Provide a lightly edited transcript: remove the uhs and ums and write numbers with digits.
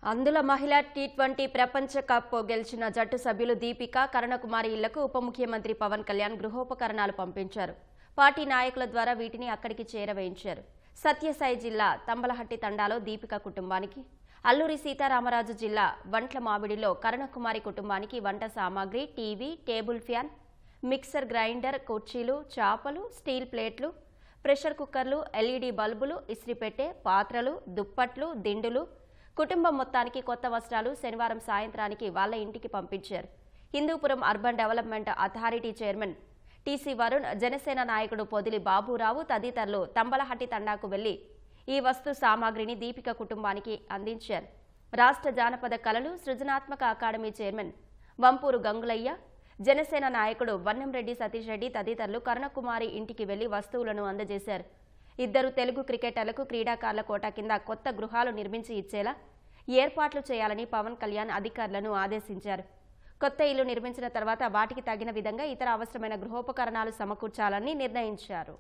అందుల మహిళా టీ20 ప్రపంచ కప్ గెలిచిన జట్టు సభ్యులు దీపిక కరుణకుమారి ఇళ్లకు ఉప ముఖ్యమంత్రి పవన్ కళ్యాణ్ గృహోపకరణాలు పంపించారు. పార్టీ నాయకుల ద్వారా వీటిని అక్కడికి చేరవేయించారు. సత్యసాయి జిల్లా తంబలహట్టి తండాలో దీపిక కుటుంబానికి, అల్లూరి సీతారామరాజు జిల్లా వంట్ల మామిడిలో కరుణకుమారి కుటుంబానికి వంట సామాగ్రి, TV, table fan, mixer grinder, కుర్చీలు, చాపలు, స్టీల్ ప్లేట్లు, ప్రెషర్ కుక్కర్లు, ఎల్ఈడీ బల్బులు, ఇస్త్రీపెట్టె, పాత్రలు, దుప్పట్లు, దిండులు, కుటుంబం మొత్తానికి కొత్త వస్త్రాలు శనివారం సాయంత్రానికి వాళ్ల ఇంటికి పంపించారు. Hindupuram urban development authority chairman TC Varun, Janasena నాయకుడు పొదిలి బాబురావు తదితరులు తంబలహట్టి తండాకు వెళ్లి ఈ వస్తు సామాగ్రిని దీపిక కుటుంబానికి అందించారు. రాష్ట్ర జానపద కళలు సృజనాత్మక అకాడమీ చైర్మన్ వంపూరు గంగులయ్య, జనసేన నాయకుడు వన్నెంరెడ్డి సతీష్ రెడ్డి తదితరులు కరుణకుమారి ఇంటికి వెళ్లి వస్తువులను అందజేశారు. ఇద్దరు తెలుగు క్రికెటర్లకు క్రీడాకారుల కోటా కింద కొత్త గృహాలు నిర్మించి ఇచ్చేలా ఏర్పాట్లు చేయాలని పవన్ కళ్యాణ్ అధికారులను ఆదేశించారు. కొత్త ఇల్లు నిర్మించిన తర్వాత వాటికి తగిన విధంగా ఇతర అవసరమైన గృహోపకరణాలు సమకూర్చాలని నిర్ణయించారు.